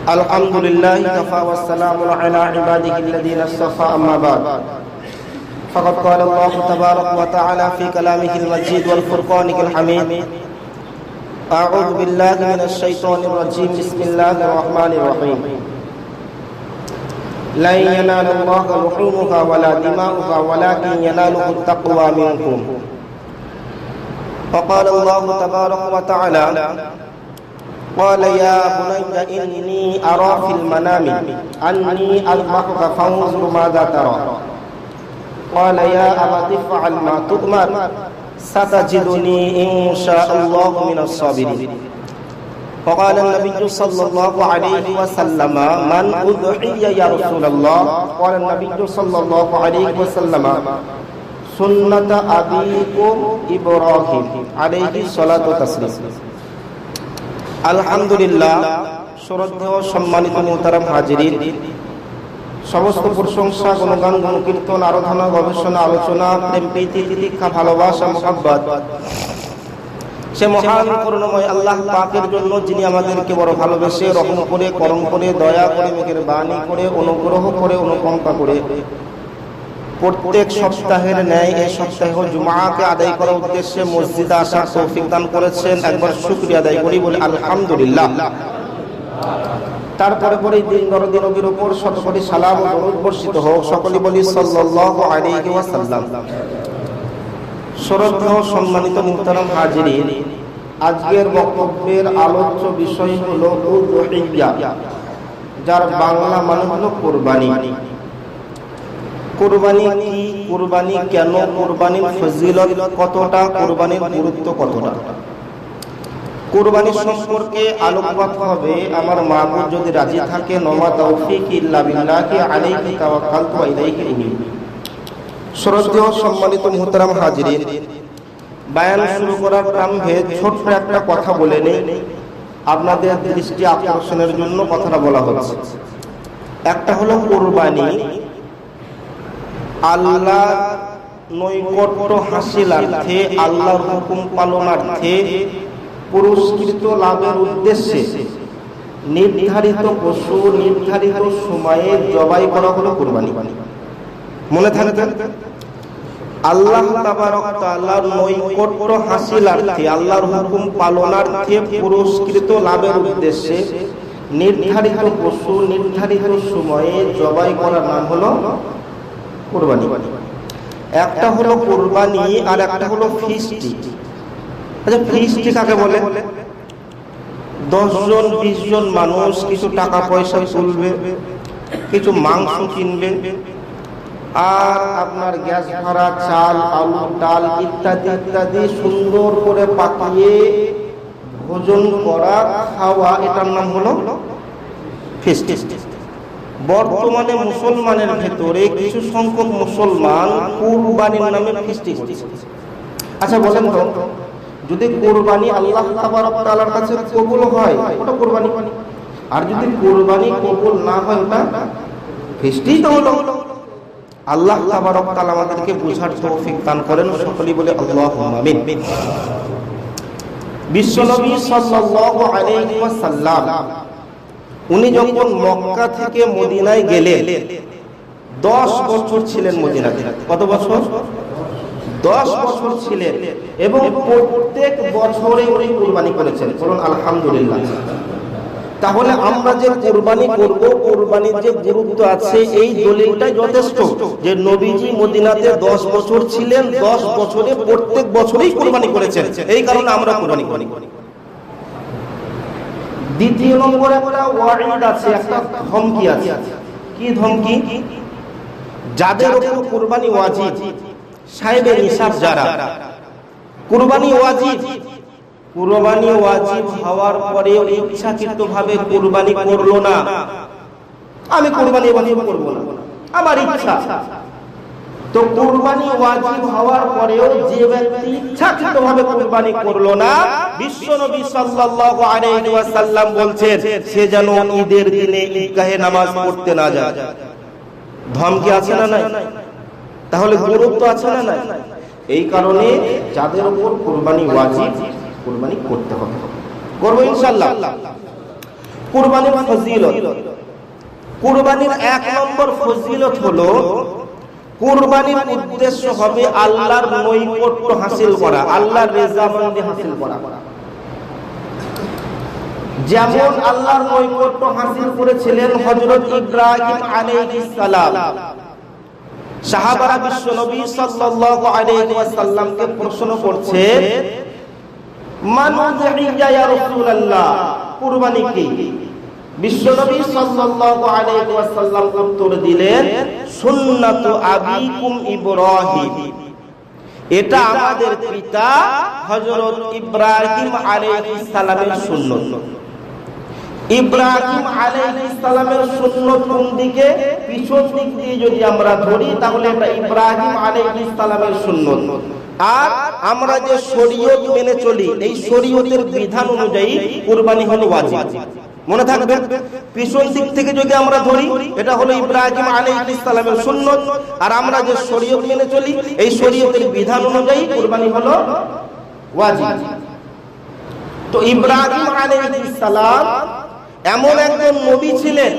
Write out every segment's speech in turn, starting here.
الحمد لله كفى والسلام على عباده الذين اصطفى أما بعد فقد قال الله تبارك وتعالى في كلامه المجيد والفرقان الحميد أعوذ بالله من الشيطان الرجيم بسم الله الرحمن الرحيم لن ينال الله لحومها ولا دماؤها ولكن يناله التقوى منكم وقال الله تبارك وتعالى قال يا بني إني أرى في المنام أني أذبحك فانظر ماذا ترى قال يا أبت افعل ما تؤمر ستجدني إن شاء الله من الصابرين وقال النبي صلى الله عليه وسلم من أضحي يا رسول الله قال النبي صلى الله عليه وسلم سنة أبيكم إبراهيم عليه الصلاة والسلام আলহামদুলিল্লাহ। শ্রদ্ধেয় সম্মানিত মুহতারাম হাজিরিন, সমস্ত প্রশংসা গুণগান গুণকীর্তন আরাধনা গবেষণা আলোচনা প্রেম প্রীতি তিতিক্ষা ভালোবাসা মোহাব্বত সে মহান করুণাময় আল্লাহ পাকের জন্য, যিনি আমাদেরকে বড় ভালোবেসে রহম করে করম করে দয়া করে মেঘের বাণী করে অনুগ্রহ করে অনুকম্পা করে প্রত্যেক সপ্তাহের ন্যায় এই সপ্তাহে জুমাকে আদায় করার উদ্দেশ্যে মসজিদে আসার তৌফিক দান করেছেন। একবার শুকরিয়া আদায় করি, বলি আলহামদুলিল্লাহ। তারপরে পরে দিন দরদি নবীর উপর শতকোটি সালাম ও দরুদ বর্ষিত হোক। সকলে বলি সাল্লাল্লাহু আলাইহি ওয়াসাল্লাম। শ্রদ্ধেয় সম্মানিত মুহতারাম হাজিরিন, আজকের বক্তব্যের আলোচ্য বিষয় হলো উযহিয়া, যার বাংলা মানে হলো কুরবানি। কুরবানি কি, কুরবানি কেন, কুরবানির ফজিলত কতটা, কুরবানির গুরুত্ব কতটা, কুরবানি সম্পর্কে আলোকপাত হবে। আমার মাহবুব যদি রাজি থাকে, নমা তৌফিক ইল্লা বিল্লাহি আলাইহি তাওয়াক্কালতু ওয়া ইলাইহি উনীব। শ্রদ্ধেয় সম্মানিত মুহতারাম হাজিরিন, বয়ান শুরু করার প্রারম্ভে ছোট্ট একটা কথা বলে নেই, আপনাদের দৃষ্টি আকর্ষণের জন্য কথাটা বলা হচ্ছে। একটা হলো কুরবানি আল্লাহ নৈকট্য হাসিলার্থে, আল্লাহর হুকুম পালনার্থে, পুরস্কৃত লাভের উদ্দেশ্যে নির্ধারিত পশু নির্ধারিত সময়ে জবাই করা হলো কুরবানি। মনে থাকবে, আল্লাহ তাবারক তাআলার নৈকট্য হাসিলার্থে, আল্লাহর হুকুম পালনার্থে, পুরস্কৃত লাভের উদ্দেশ্যে নির্ধারিত পশু নির্ধারিত সময়ে জবাই করার নাম হলো কুরবানি। একটা হলো কুরবানি আর একটা হলো ফিস্টি। আচ্ছা, ফিস্টি কাকে বলে? 10 জন 20 জন মানুষ কিছু টাকা পয়সা তুলবে, কিছু মাংস কিনবে, আর আপনার গ্যাস ভাড়া, চাল, আলু, ডাল ইত্যাদি ইত্যাদি সুন্দর করে পাকিয়ে ভোজন করা, খাওয়া, এটার নাম হলো ফিস্টি। বর্তমানে মুসলমানের ভেতরে কিছু সংখ্যক মুসলমান কুরবানির নামে ফিস্টি করছে। আচ্ছা বলেন তো, যদি কুরবানি আল্লাহ তাবারক তাআলার কাছে কবুল হয় ওটা কুরবানি, আর যদি কুরবানি কবুল না হয় ওটা ফিস্টি তো হলো। আল্লাহ তাবারক তাআলা আমাদেরকে বুঝার তৌফিক দান করেন, সকলেই বলে আল্লাহুম্মা আমিন। বিশ্বনবী সাল্লাল্লাহু আলাইহি ওয়াসাল্লাম উনি যখন মক্কা থেকে মদিনায় গেলেন 10 বছর ছিলেন মদিনাতে। কত বছর? 10 বছর ছিলেন, এবং প্রত্যেক বছরে উনি কুরবানি করেছেন। বলুন আলহামদুলিল্লাহ। তাহলে আমরা যে কুরবানি করব, কুরবানির যে গুরুত্ব আছে, এই দলিলটাই যথেষ্ট যে নবীজি মদিনাতে 10 বছর ছিলেন, 10 বছরে প্রত্যেক বছরেই কুরবানি করেছেন। এই কারণে আমরা কুরবানি করি। দ্বিতীয় নম্বরে একটা ওয়াইদ আছে, একটা ধমকি আছে। কি ধমকি? যাদের উপর কুরবানি ওয়াজিব, সাহেবে নিসাব যারা, কুরবানি ওয়াজিব, কুরবানি ওয়াজিব হওয়ার পরেও ইচ্ছাকৃতভাবে কুরবানি করলো না, আমি কুরবানি ওয়াজিব করব না, আমার ইচ্ছা। তো কুরবানি ওয়াজিব হওয়ার পরেও যে ব্যক্তি ইচ্ছাকৃতভাবে কুরবানি করলো না, বিশ্বনবী সাল্লাল্লাহু আলাইহি ওয়াসাল্লাম বলছেন সে যেন ঈদের দিনে ঈদগাহে নামাজ পড়তে না যায়। ধমকি আছে না নাই? তাহলে গুরুত্ব আছে না নাই? এই কারণে যাদের উপর কুরবানি ওয়াজিব, কুরবানি করতে হবে, করব ইনশাআল্লাহ। কুরবানির ফজিলত। কুরবানির 1 নম্বর ফজিলত হলো কুরবানির উদ্দেশ্য হবে আল্লাহর নৈকট্য হাসিল করা, আল্লাহর রেজামন্দি হাসিল করা। যেমন আল্লাহর নৈকট্য হাসিল করেছিলেন হযরত ইব্রাহিম আলাইহিস সালাম। সাহাবারা বিশ্ব নবী সাল্লাল্লাহু আলাইহি ওয়াসাল্লামকে প্রশ্ন করছে, মান উযহিয়া ইয়া রাসূলুল্লাহ, কুরবানি কি? বিশ্ব নবী সাল্লাল্লাহু আলাইহি ওয়াসাল্লাম উত্তর দিলেন, সুন্নাতু আবিকুম ইব্রাহিম, এটা আমাদের পিতা হযরত ইব্রাহিম আলাইহিস সালামের সুন্নাত। ইব্রাহিম আলাইহিস সালামের সুন্নাত কোন দিকে? পিছন দিক দিয়ে যদি আমরা ধরি তাহলে এটা ইব্রাহিম আলাইহিস সালামের সুন্নাত। আর আমরা যে শরীয়ত মেনে চলি, এই শরীয়তের বিধান অনুযায়ী কুরবানি হলো ওয়াজিব। মনে থাকবে, পিছন দিক থেকে যদি আমরা ধরি এটা হলো ইব্রাহিম আলাইহিস সালামের সুন্নাত, আর আমরা যে শরীয়ত মেনে চলি এই শরীয়তের বিধান অনুযায়ী কুরবানি হলো ওয়াজিব। তো ইব্রাহিম আলাইহিস সালাম এমন একজন নবী ছিলেন,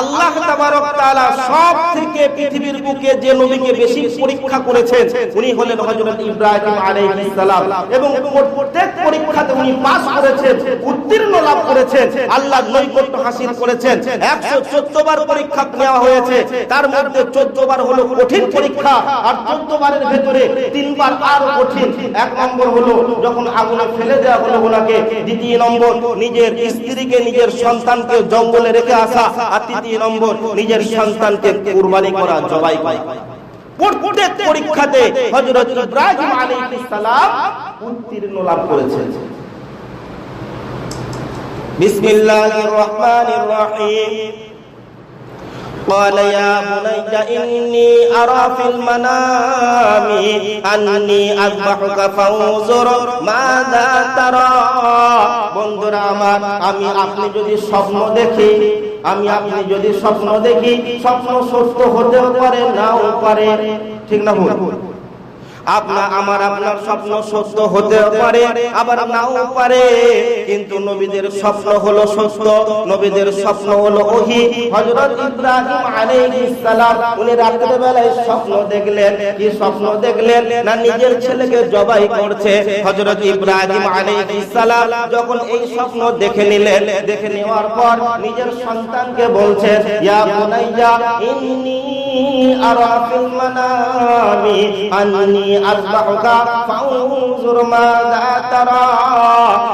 আল্লাহ তাবারক তাআলা সব থেকে পৃথিবীর বুকে যে নবীকে বেশি পরীক্ষা করেছেন উনি হলেন হযরত ইব্রাহিম আলাইহিস সালাম, এবং প্রত্যেক পরীক্ষাতে উনি পাস করেছেন, উত্তীর্ণ লাভ করেছেন, আল্লাহর নৈকট্য হাসিল করেছেন। 114 বার পরীক্ষা নেওয়া হয়েছে, তার মধ্যে 14 বার হলো কঠিন পরীক্ষা, আর 14 বারের ভেতরে 3 বার আরো কঠিন। 1 নম্বর হলো যখন আগুনে ফেলে দেওয়া হলো ওনাকে, 2 নম্বর নিজের স্ত্রীকে নিজের সন্তানকে জঙ্গলে রেখে আসা, আর 3 নম্বর নিজের সন্তানকে কুরবানি করা, জবাই করা। প্রত্যেক পরীক্ষাতে হযরত ইব্রাহিম আলাইহিস সালাম উত্তীর্ণ লাভ করেছেন। বিসমিল্লাহির রহমানির রহিম। قال يا بني إني أرى في المنام أني أذبحك فانظر ماذا ترى। বন্ধুরা আমার, আমি আপনি যদি স্বপ্ন দেখি, আপনি যদি স্বপ্ন দেখি, স্বপ্ন সত্য হতেও পারে নাও পারে, ঠিক না ভুল? আপনার স্বপ্ন সত্য হতেও পারে আবার নাও পারে, কিন্তু নবীদের স্বপ্ন হলো সত্য, নবীদের স্বপ্ন হলো ওহী। হযরত ইব্রাহিম আলাইহিস সালাম উনি রাতের বেলায় স্বপ্ন দেখলেন। কি স্বপ্ন দেখলেন? না নিজের ছেলেকে জবাই করছে। হযরত ইব্রাহিম আলাইহিস সালাম যখন এই স্বপ্ন দেখে নিলেন, দেখে নেওয়ার পর নিজের সন্তানকে বলছেন, ইয়া বুনাইয়া ইন্নী আরা ফিল মানামি আন্নী আযবাহুকা ফানজুর মাযা তারা।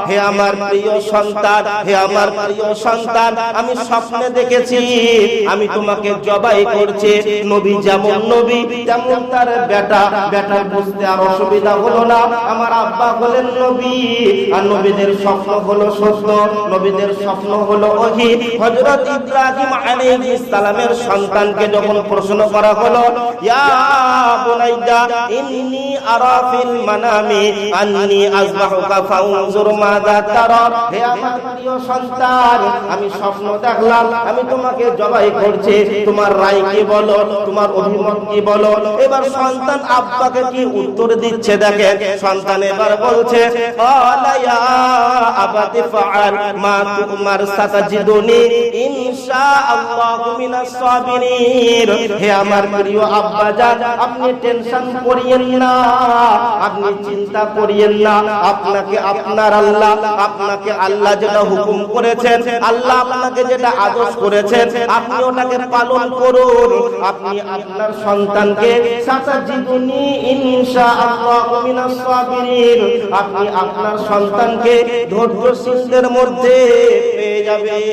হে আমার প্রিয় সন্তান, হে আমার প্রিয় সন্তান, আমি স্বপ্নে দেখেছি আমি তোমাকে জবাই করছি। নবী যেমন নবী তেমন তার বেটা, বেটার বুঝতে আর অসুবিধা হলো না। আমার আব্বা হলেন নবী, আর নবীদের স্বপ্ন হলো সত্য, নবীদের স্বপ্ন হলো ওহী। হযরত ইব্রাহিম আলাইহিস সালামের সন্তানকে যখন প্রশ্ন করা হলো, ইয়া বুনাইয়া ইন্নী আরা ফিল মানামি আন্নী আযবাহুকা ফানজুর মাযা তারা। হে আমার প্রিয় সন্তান, আমি স্বপ্ন দেখলাম আমি তোমাকে জবাই করছি, তোমার রায় কি বলো, তোমার অভিমত কি বলো। এবার সন্তান আব্বাকে কি উত্তর দিচ্ছে দেখেন। সন্তান এবার বলছে, ক্বালা ইয়া আবাতি ফাআল মা তুমার সাতাজিদুনি ইনশাআল্লাহু মিনাস সাবিরিন। হে আমার প্রিয় আব্বা জান, আপনি টেনশন করিয়েন না, আপনি চিন্তা করিয়েন না। আপনাকে আপনার আল্লাহ, আপনাকে আল্লাহ যেটা হুকুম করেছেন, আল্লাহ আপনাকে যেটা আদেশ করেছেন, আপনি ওটাকে পালন করুন। আপনি আপনার সন্তানকে সাতাজিদুনি ইনশাআল্লাহু মিনাস সাবিরিন, আপনি আপনার সন্তানকে ধৈর্যশীলদের মধ্যে পেয়ে যাবেন।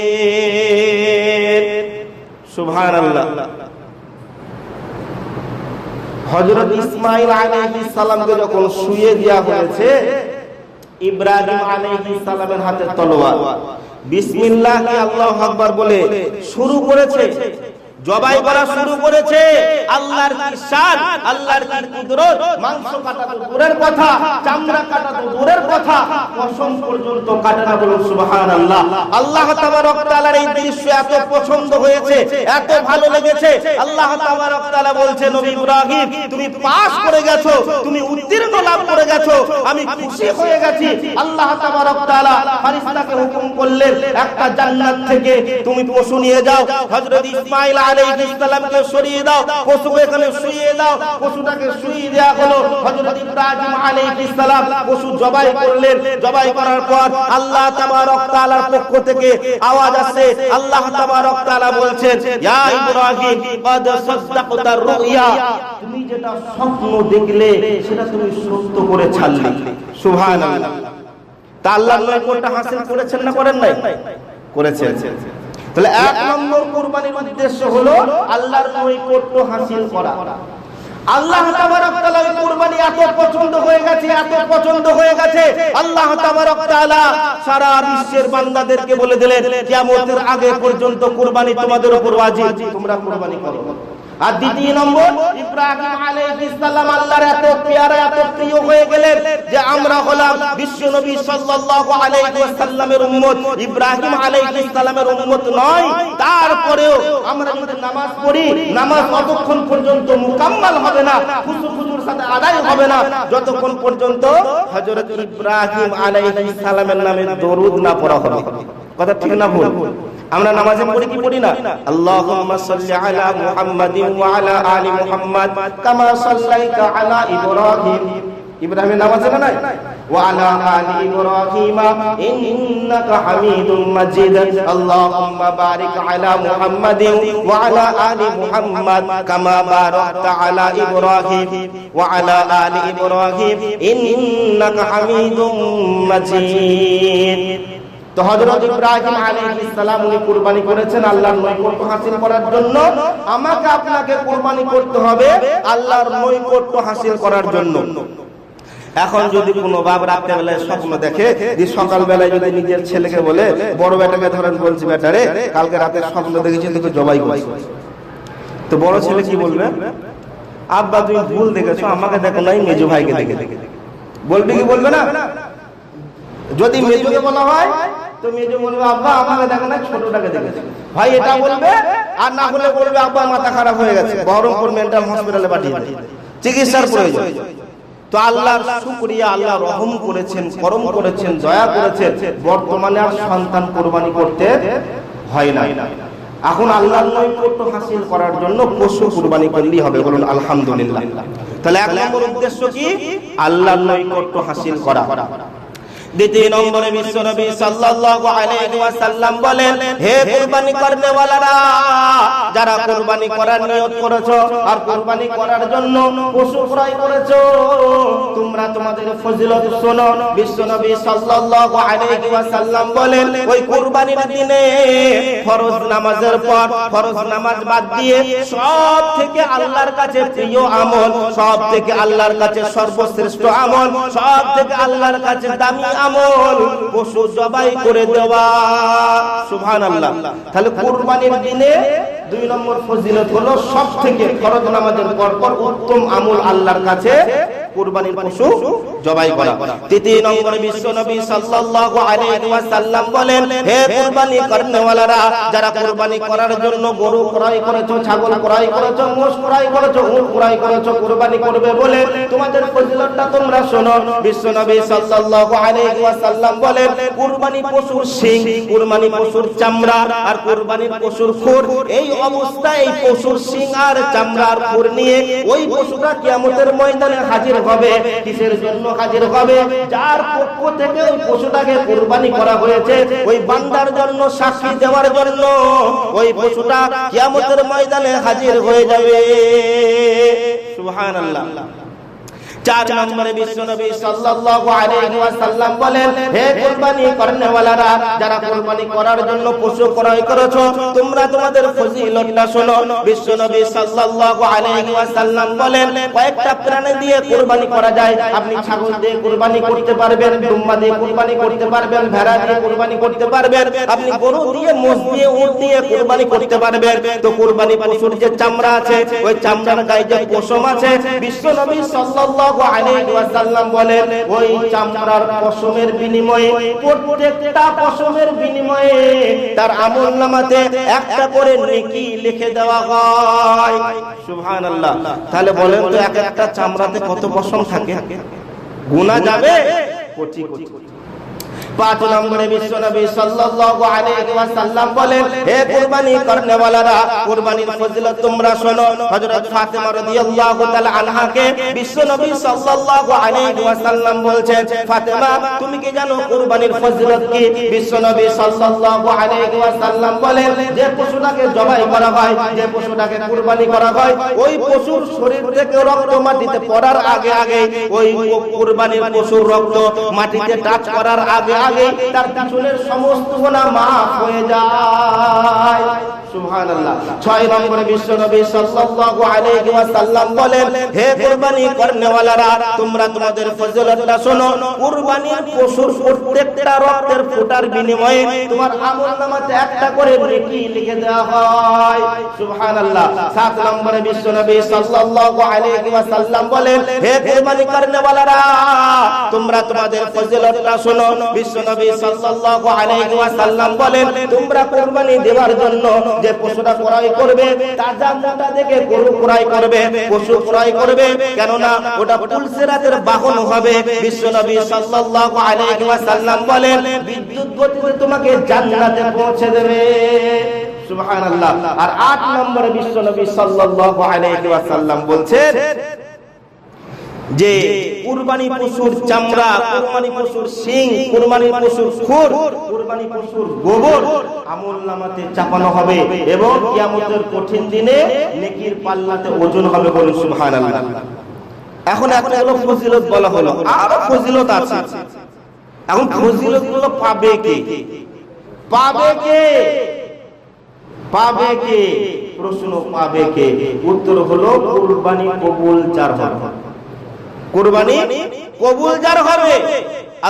সুবহানাল্লাহ। হযরত ইসমাঈল আলাইহিস সালামকে যখন শুইয়ে দেওয়া হয়েছে, ইব্রাহিম আলাইহিস সালামের হাতে তলোয়ার, বিসমিল্লাহি আল্লাহু আকবার বলে শুরু করেছে। জবাই করা শুরু করেছে। আল্লাহর কি শান, আল্লাহর কি কুদরত! মাংস কাটা তো দূরের কথা, চামড়া কাটা তো দূরের কথা, পশম পর্যন্ত কাটে না। বলুন সুবহানাল্লাহ। আল্লাহ তাবারক তাআলার এই দৃশ্য এত পছন্দ হয়েছে, এত ভালো লেগেছে। আল্লাহ তাবারক তাআলা বলছে, নবী ইব্রাহিম তুমি পাস করে গেছো, তুমি উত্তীর্ণ লাভ করে গেছো, আমি খুশি হয়ে গেছি। আল্লাহ তাবারক তাআলা ফেরেশতাকে হুকুম করলেন, একটা জান্নাত থেকে তুমি পশু নিয়ে যাও। হযরত ইসমাঈল আলাইহিস সালামকে সরিয়ে দাও, পশুকে এখানে শুইয়ে দাও। পশুটাকে শুইয়ে দেয়া হলো। হযরত ইব্রাহিম আলাইহিস সালাম পশু জবাই করলেন। জবাই করার পর আল্লাহ তাবারক তাআলার পক্ষ থেকে আওয়াজ আসে। আল্লাহ তাবারক তাআলা বলছেন, ইয়া ইব্রাহিম ক্বাদ সাদ্দাকতার রুইয়া, তুমি যেটা স্বপ্ন দেখলে সেটা তুমি সত্য করে ছাড়লে। সুবহানাল্লাহ। তা আল্লাহর নৈকট্য হাসিল করেছেন না করেন নাই? করেছেন। তাহলে এক নম্বর কুরবানির উদ্দেশ্য হলো আল্লাহর নৈকট্য হাসিল করা। আল্লাহ তাবারক তাআলা কুরবানি এত পছন্দ হয়ে গেছে, এত পছন্দ হয়ে গেছে, আল্লাহ তাবারক তাআলা সারা বিশ্বের বান্দাদেরকে বলে দিলেন, কিয়ামতের আগে পর্যন্ত কুরবানি তোমাদের উপর ওয়াজিব, তোমরা কুরবানি করো। আর দ্বিতীয় নম্বর, ইব্রাহিম আলাইহিস সালাম আল্লাহর এত পেয়ারা, এত প্রিয় হয়ে গেলেন যে আমরা হলাম বিশ্ব নবী সাল্লাল্লাহু আলাইহি ওয়াসাল্লামের উম্মত, ইব্রাহিম আলাইহিস সালামের উম্মত নয়। তারপরেও আমরা যদি নামাজ পড়ি, নামাজ ততক্ষণ পর্যন্ত মুকাম্মাল হবে না, খুশুর সাথে আদায় হবে না, যতক্ষণ পর্যন্ত হযরত ইব্রাহিম আলাইহিস সালামের নামে দরুদ না পড়া হবে। কথা ঠিক না ভুল? আমরা নামাজে পড়ি কি পড়ি না? আল্লাহুম্মা সাল্লি আলা মুহাম্মাদিন ওয়া আলা আলি মুহাম্মাদ কামা সাল্লাইতা আলা ইব্রাহিম। ইব্রাহিমের নামাজে না নাই? ওয়া আলা আলি ইব্রাহিম ইন্নাকা হামিদুম মাজিদ। আল্লাহুম্মা বারিক আলা মুহাম্মাদিন ওয়া আলা আলি মুহাম্মাদ কামা বারাকতা আলা ইব্রাহিম ওয়া আলা আলি ইব্রাহিম ইন্নাকা হামিদুম মাজিদ। তো হযরত ইব্রাহিম আলাইহিস সালাম উনি কুরবানি করেছেন আল্লাহর নৈকট্য হাসিল করার জন্য। আমাকে আপনাকে কুরবানি করতে হবে আল্লাহর নৈকট্য হাসিল করার জন্য। এখন যদি কোনো বাপ রাতের বেলায় স্বপ্ন দেখে, যে সকাল বেলায় যদি নিজের ছেলেকে বলে, বড় বেটাকে ধরেন বলছি, বেটারে কালকে রাতে স্বপ্ন দেখেছি তোকে জবাই করছি, তো বড় ছেলে কি বলবে? আব্বা তুমি ভুল দেখেছো, আমাকে দেখো নাই, মেজো ভাইকে দেখে। বলবে কি বলবে না? যদি মেজোকে বলা হয় তো মেজো বলবে আব্বা আমাকে দেখো না, ছোটটাকে দেখেছে। ভাই এটা বলবে। আর না হলে বলবে আব্বা মাথা খারাপ হয়ে গেছে, বহরমপুর মেন্টাল হসপিটালে পাঠিয়ে দিন, চিকিৎসার প্রয়োজন। তো আল্লাহর শুকরিয়া, আল্লাহ রহম করেছেন, করম করেছেন, দয়া করেছেন, বর্তমানে আর সন্তান কুরবানি করতে হয় না। এখন আল্লাহর নৈকট্য হাসিল করার জন্য পশু কুরবানি করলেই হবে। বলুন আলহামদুলিল্লাহ। তাহলে এক নম্বর উদ্দেশ্য কি? আল্লাহর নৈকট্য হাসিল করা। দ্বিতীয় নম্বরে বিশ্বনবী সাল্লাল্লাহু আলাইহি ওয়াসাল্লাম বলেন, হে কুরবানি করনে ওয়ালারা, যারা কুরবানি করার নিয়ত করেছো আর কুরবানি করার জন্য পশু ক্রয় করেছো, তোমরা তোমাদের ফজিলত শোনো। বিশ্বনবী সাল্লাল্লাহু আলাইহি ওয়াসাল্লাম বলেন, ওই কুরবানির দিনে ফরজ নামাজের পর ফরজ নামাজ বাদ দিয়ে সব থেকে আল্লাহর কাছে প্রিয় আমল, সব থেকে আল্লাহর কাছে সর্বশ্রেষ্ঠ আমল, সব থেকে আল্লাহর কাছে দামি আমল পশু জবাই করে দেওয়া। সুবহানাল্লাহ। তাহলে কুরবানির দিনে দুই নম্বর ফজিলত হলো সব থেকে ফরজ নামাজের পর উত্তম আমল আল্লাহর কাছে কুরবানির পশু জবাই করা। তৃতীয় নম্বরে বিশ্বনবী সাল্লাল্লাহু আলাইহি ওয়াসাল্লাম বলেন, হে কুরবানি করনেওয়ালারা, যারা কুরবানি করার জন্য গরু ক্রয় করেছো, ছাগল ক্রয় করেছো, মোষ ক্রয় করেছো, উট ক্রয় করেছো, কুরবানি করবে বলে তোমাদের ফজিলতটা তোমরা শোনো। বিশ্বনবী সাল্লাল্লাহু আলাইহি ওয়াসাল্লাম বলেন, কুরবানি পশুর শিং, কুরবানি পশুর চামড়া আর কুরবানির পশুর খুর, এই অবস্থায় এই পশুর শিং আর চামড়া আর খুর নিয়ে ওই পশুটা কিয়ামতের ময়দানে হাজির হবে। কিসের জন্য হাজির হবে? যার পক্ষ থেকে ওই পশুটাকে কুরবানি করা হয়েছে, ওই বান্দার জন্য সাক্ষী দেওয়ার জন্য ওই পশুটা কিয়ামতের ময়দানে হাজির হয়ে যাবে। সুবহানাল্লাহ। চার নম্বরে বিশ্বনবী সাল্লাল্লাহু আলাইহি ওয়াসাল্লাম বলেন, হে কুরবানি করনেওয়ালারা, যারা কুরবানি করার জন্য পশু ক্রয় করেছো, তোমরা তোমাদের ফজিলতটা শোনো। বিশ্বনবী সাল্লাল্লাহু আলাইহি ওয়াসাল্লাম বলেন, কয়েকটা প্রাণী দিয়ে কুরবানি করা যায়। আপনি ছাগল দিয়ে কুরবানি করতে পারবেন, দুম্বা দিয়ে কুরবানি করতে পারবেন, ভেড়া দিয়ে কুরবানি করতে পারবেন, আপনি গরু দিয়ে, মোষ দিয়ে, উট দিয়ে কুরবানি করতে পারবেন। তো কুরবানি পশুর যে চামড়া আছে, ওই চামড়ার গায়ে যে পশম আছে, বিশ্বনবী সাল্লাল্লাহু আলাইহি ওয়াসাল্লাম বলেন, ওই চামড়ার পশমের বিনিময়ে, প্রত্যেকটা পশমের বিনিময়ে তার আমলনামাতে একটা করে নেকি লিখে দেওয়া হয়। সুবহানাল্লাহ। তাহলে বলেন তো, এক একটা চামড়াতে কত পশম থাকে? গুনা যাবে? কোটি কোটি। পাঁচ নম্বরে বিশ্বনবী সাল্লাল্লাহু আলাইহি ওয়াসাল্লাম বলেন, হে কুরবানি করনেওয়ালারা, কুরবানির ফজিলত তোমরা শোনো। হযরত ফাতেমা রাদিয়াল্লাহু তাআলা আনহাকে বিশ্বনবী সাল্লাল্লাহু আলাইহি ওয়াসাল্লাম বলছেন, ফাতেমা, তুমি কি জানো কুরবানির ফজিলত কি? বিশ্বনবী সাল্লাল্লাহু আলাইহি ওয়াসাল্লাম বলেন, যে পশুটাকে জবাই করা হয়, যে পশুটাকে কুরবানি করা হয়, ওই পশুর শরীর থেকে রক্ত মাটিতে পড়ার আগে আগে, ওই কুরবানির পশুর রক্ত মাটিতে টাচ করার আগে আগে তার পিছনের সমস্ত গুনাহ মাফ হয়ে যায়। সুবহানাল্লাহ। ছয় নম্বরে বিশ্বনবী সাল্লাল্লাহু আলাইহি ওয়াসাল্লাম বলেন, হে কুরবানি করনেওয়ালারা, তোমরা তোমাদের ফজিলতটা শোনো। কুরবানির পশুর প্রত্যেকটা রক্তের ফোঁটার বিনিময়ে তোমার আমলনামাতে একটা করে নেকি লিখে দেওয়া হয়। সুবহানাল্লাহ। সাত নম্বরে বিশ্বনবী সাল্লাল্লাহু আলাইহি ওয়াসাল্লাম বলেন, হে কুরবানি করনেওয়ালারা, তোমরা তোমাদের ফজিলতটা শোনো। বিশ্বনবী সাল্লাল্লাহু আলাইহি ওয়াসাল্লাম বলেন, তোমরা কুরবানি দেওয়ার জন্য যে পশুটা ক্রয় করবে, তাজা মোটা দেখে গরু ক্রয় করবে, পশু ক্রয় করবে, কেননা ওটা পুলসিরাতের বাহন হবে। বিশ্বনবী সাল্লাল্লাহু আলাইহি ওয়াসাল্লাম বলেন, বিদ্যুৎ গতিতে তোমাকে জান্নাতে পৌঁছে দেবে। সুবহানাল্লাহ। আর আট নম্বরে বিশ্বনবী সাল্লাল্লাহু আলাইহি ওয়াসাল্লাম বলছেন যে কুরবানি পশুর চামড়া, কুরবানি পশুর শিং, কুরবানি পশুর খুর, কুরবানি পশুর গোবর আমলনামাতে চাপানো হবে এবং কিয়ামতের কঠিন দিনে নেকির পাল্লাতে ওজন হবে। বলুন সুবহানাল্লাহ। এখন এতগুলো ফজিলত বলা হলো, আরো ফজিলত আছে। এখন ফজিলতগুলো পাবে কে? পাবে কে? পাবে কে? প্রশ্ন, পাবে কে? উত্তর হলো কুরবানি কবুল যার হবে। কুরবানি কবুল যার হবে।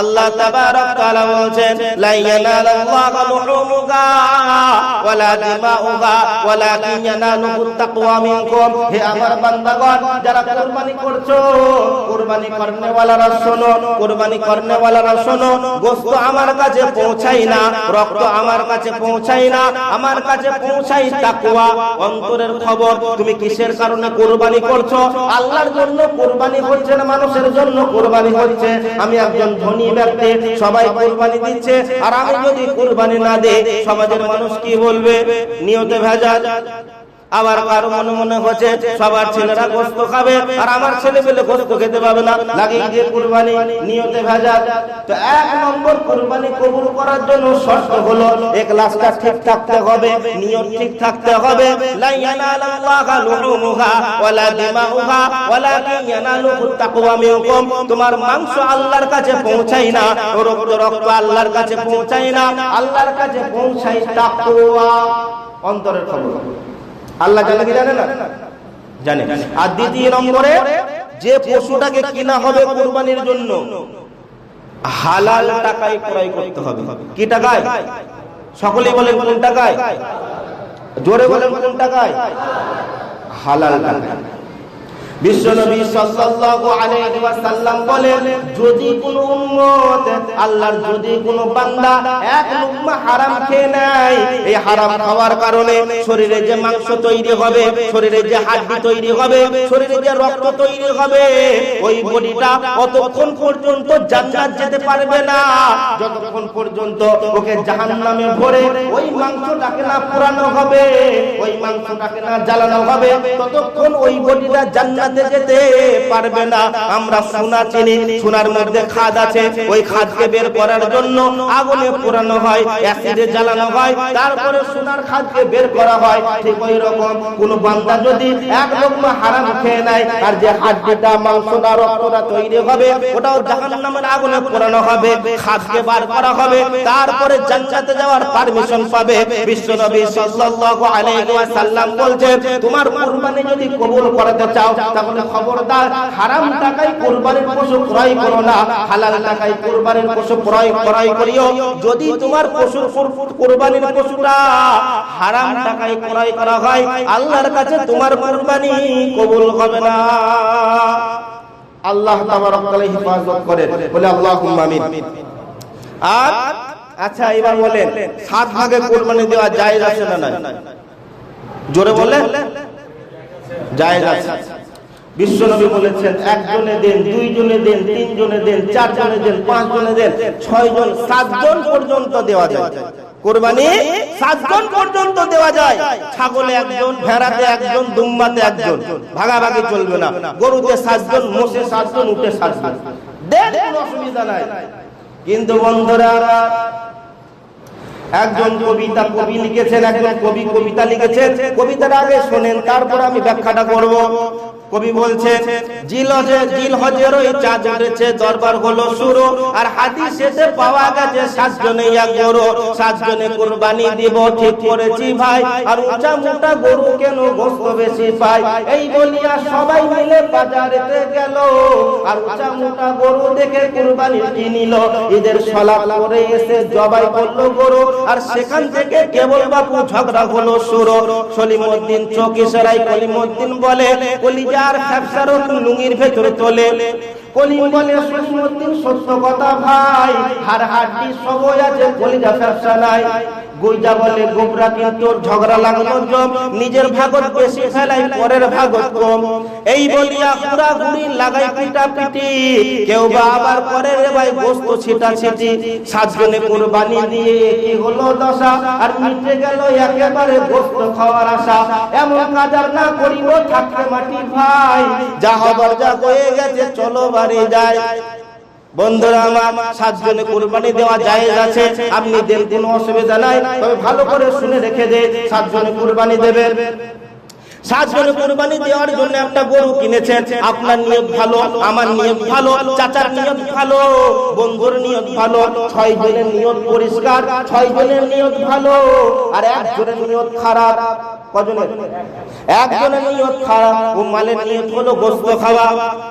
আল্লাহ তাবারক তাআলা বলেন, লা ইয়ানালাল্লাহু লুহুমুহা ওয়ালা দিমাউহা ওয়ালাকিন ইয়ানালুহুত তাকওয়া মিনকুম। হে আমার বান্দাগণ, যারা কুরবানি করছো, কুরবানি করনেওয়ালারা শোনো, কুরবানি করনেওয়ালারা শোনো, গোশত আমার কাছে পৌঁছায় না, রক্ত আমার কাছে পৌঁছায় না, আমার কাছে পৌঁছায় তাকওয়া, অন্তরের খবর। তুমি কিসের কারণে কুরবানি করছো? আল্লাহর জন্য কুরবানি হচ্ছে না, মানুষের জন্য কুরবানি হচ্ছে। আমি একজন ধনী ব্যক্তি, সবাই কুরবানি দিচ্ছে, আর আমি যদি কুরবানি না দেই, সমাজের মানুষ কি বলবে? নিয়তে ভেজাল। আবার কারো মনে মনে হচ্ছে সবার ছেলেরা গোশত খাবে, আর আমার ছেলে পেলে গোশত খেতে পাবে না, লাগিয়ে দিয়ে কুরবানি, নিয়তে ভেজাল। তো এক নম্বর কুরবানি কবুল করার জন্য শর্ত হলো ইখলাসটা ঠিক থাকতে হবে, নিয়ত ঠিক থাকতে হবে। লা ইয়ানালাল্লাহু লুহুমুহা ওয়ালা দিমাউহা ওয়ালাকিন ইয়ানালুহুত তাকওয়া মিনকুম। তোমার মাংস আল্লাহর কাছে পৌঁছায় না, রক্ত আল্লাহর কাছে পৌঁছায় না, আল্লাহর কাছে পৌঁছায় তাকওয়া, অন্তরের খবর। আল্লাহ জানে কি জানে না? জানে। আর দ্বিতীয় নম্বরে, যে পশুটাকে কিনা হবে কুরবানির জন্য, হালাল টাকায় ক্রয় করতে হবে। কি টাকায়? সকলেই বলেন কোন টাকায়? জোরে বলেন কোন টাকায়? হালাল টাকায়। বিশ্বনবী সাল্লাল্লাহু আলাইহি ওয়াসাল্লাম বলেন, যদি কোনো উম্মত, আল্লাহর যদি কোনো বান্দা এক লুকমা হারাম খেয়ে নেয়, এই হারাম খাওয়ার কারণে শরীরে যে মাংস তৈরি হবে, শরীরে যে হাড়ি তৈরি হবে, শরীরে যে রক্ত তৈরি হবে, ওই বডিটা অতক্ষণ পর্যন্ত জান্নাত যেতে পারবে না, যতক্ষণ পর্যন্ত ওকে জাহান্নামে ভরে ওই মাংসটাকে না পোড়ানো হবে, ওই মাংসটাকে না জ্বালানো হবে, ততক্ষণ ওই বডিটা জান্নাত জান্নাতে যেতে পারবে না। আমরা সোনা চিনি, সোনার মধ্যে খাদ আছে, ওই খাদকে বের করার জন্য আগুনে পোড়ানো হয়, অ্যাসিডে জ্বালানো হয়, তারপরে সোনার খাদকে বের করা হয়। ঠিক ওই রকম কোন বান্দা যদি এক লোকমা হারাম খেয়ে নেয়, আর যে হাড্ডিটা মাংসটা রক্তটা তৈরি হবে ওটাও জাহান্নামের আগুনে পোড়ানো হবে, খাদকে বার করা হবে, তারপরে জান্নাতে যাওয়ার পারমিশন পাবে। বিশ্বনবী সাল্লাল্লাহু আলাইহি ওয়াসাল্লাম বলছেন, তোমার কুরবানি যদি কবুল করতে চাও তাহলে খবরদার হারাম টাকায় কুরবানির পশু ক্রয় করো না, হালাল টাকায় কুরবানির পশু ক্রয় করিও। যদি তোমার পশুর কুরবানির পশুটা হারাম টাকায় ক্রয় করা হয়, আল্লাহর কাছে তোমার কুরবানি কবুল হবে না। আল্লাহ তাবারক ওয়া তাআলা হেফাজত করেন, বলে আল্লাহুম্মা আমিন। আর আচ্ছা এবার বলেন, 7 ভাগে কুরবানি দেওয়া জায়েজ আছে না নাই? জোরে বলেন, জায়েজ আছে। বিশ্বনবী বলেছেন, একজনে দেন, দুইজনে দেন, তিনজনে দেন, চারজনে দেন, পাঁচজনে দেন, 6 জন, 7 জন পর্যন্ত দেওয়া যায় কুরবানি। 7 জন পর্যন্ত দেওয়া যায়। ছাগলে একজন, ভেড়াতে একজন, দুম্বাতে একজন, ভাগাভাগি চলবে না। গরুতে 7 জন, মোষে 7 জন, উটে 7 জন দেন, কোনো অসুবিধা নাই। কিন্তু বন্ধুরা, একজন কবি লিখেছেন, একজন কবিতা লিখেছেন। কবিতাটা আগে শোনেন, তারপর আমি ব্যাখ্যাটা করব। কবি বলছেন, জিল হজের ওই চাঁদ উঠেছে, দরবার হলো শুরু, আর হাদিসেতে পাওয়া গেছে 7 জনে এক গরু, 7 জনে কুরবানি দিব ঠিক করেছি ভাই, আর উঁচা মোটা গরু কেন গোশত বেশি পাই। এই বলিয়া সবাই মিলে বাজারেতে গেল, আর উঁচা মোটা গরু দেখে কুরবানি কিনিল। ঈদের সালাত করে এসে জবাই করলো গরু, আর সেখান থেকে কেবল বাপু ঝগড়া হলো শুরু। সলিমউদ্দিন চৌকি সেরাই কলিমউদ্দিন বলে, কলিজার ফ্যাপসার লুঙ্গির ভেতরে তোলে। কলিম বলে, সলিমউদ্দিন সত্য কথা ভাই, হাড়হাড্ডি সবই আছে, কলিজা ফ্যাপসা নাই। গুইজা বলে, গোবরা কিন্তু ঝগড়া লাগলো জম, নিজের ভাগত বেশি ফেলাই, পরের ভাগত কম। এই বলিয়া হুড়াহুড়ি লাগাই পিটাপিটি, কেউ বা আবার করে রে ভাই গোশত ছিটাছিটি। 7 জনে কুরবানি দিয়ে কি হলো দশা, আর মিটে গেল একেবারে গোশত খাওয়ার আশা। এমন কাজ আর না করিব থাকতে মাটি ভাই, যা হবার যা হয়ে গেছে চলো বাড়ি যায়। বন্ধুরা আমার, 7 জনে কুরবানি দেওয়া জায়েজ আছে, আপনি দেন, কোনো অসুবিধা নাই। তবে ভালো করে শুনে রেখে দে, 7 জনে কুরবানি দেবেন। 7 জনে কুরবানি দেওয়ার জন্য একটা গরু কিনেছেন, আপনার নিয়ত ভালো, আমার নিয়ত ভালো, চাচার নিয়ত ভালো, বন্ধুর নিয়ত ভালো, 6 জনের নিয়ত পরিষ্কার, 6 জনের নিয়ত ভালো, আর 1 জনের নিয়ত খারাপ। কজনের? 1 জনের নিয়ত খারাপ, ও মালের নিয়ত হলো গোশত খাওয়া,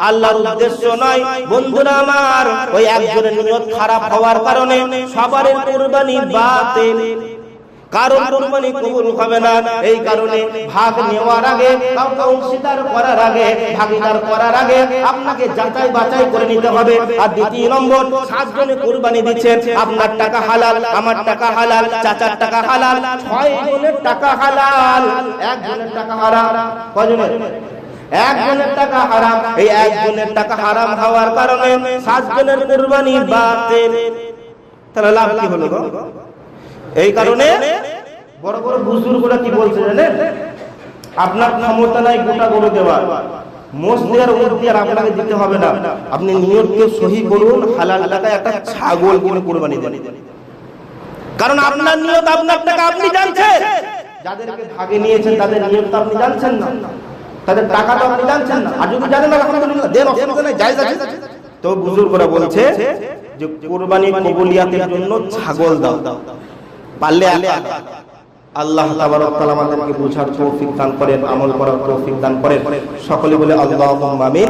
আল্লাহর উদ্দেশ্য নয়। বন্ধুরা আমার, ওই 1 জনের নিয়ত খারাপ হওয়ার কারণে সবার কুরবানি বাতিল, কারণ কুরবানি কবুল হবে না। এই কারণে ভাগ নেওয়ার আগে, কাউকে অংশীদার করার আগে, ভাগীদার করার আগে আপনাকে যাচাই বাছাই করে নিতে হবে। আর দ্বিতীয় নম্বর, 7 জনে কুরবানি দিচ্ছেন, আপনার টাকা হালাল, আমার টাকা হালাল, চাচার টাকা হালাল, 6 জনের টাকা হালাল, 1 জনের টাকা হারাম। কজনের? 1 জনের টাকা হারাম। এই 1 জনের টাকা হারাম হওয়ার কারণে 7 জনের কুরবানি বাতিল। তাহলে লাভ কি হলো গো? এই কারণে বড় বড় বুজুর্গরা কি বলছে জানেন, আপনার ক্ষমতা নাই গোটা গরু দেওয়ার, মোষ দেওয়ার, ওট দেওয়ার আপনাকে দিতে হবে না। আপনি নিয়তকে সহি করুন, হালাল টাকায় একটা ছাগল কিনে কুরবানি দেন। কারণ আপনার নিয়ত, আপনার টাকা আপনি জানছেন, যাদেরকে ভাগে নিয়েছেন তাদের নিয়তটা আপনি জানছেন না, তাদের টাকাটা আপনি জানছেন না। আর যদি জানেন আলহামদুলিল্লাহ, দেন, অসুবিধা নাই, জায়েজ আছে। তো বুজুর্গরা বলছে যে কুরবানি কবুলিয়াতের জন্য ছাগল দাও, পারলে আল্লাহ তাবারক ওয়া তাআলা আমাদেরকে বুঝার তৌফিক দান করেন, আমল করার তৌফিক দান করেন। সকলে বলে আল্লাহুম্মা আমিন।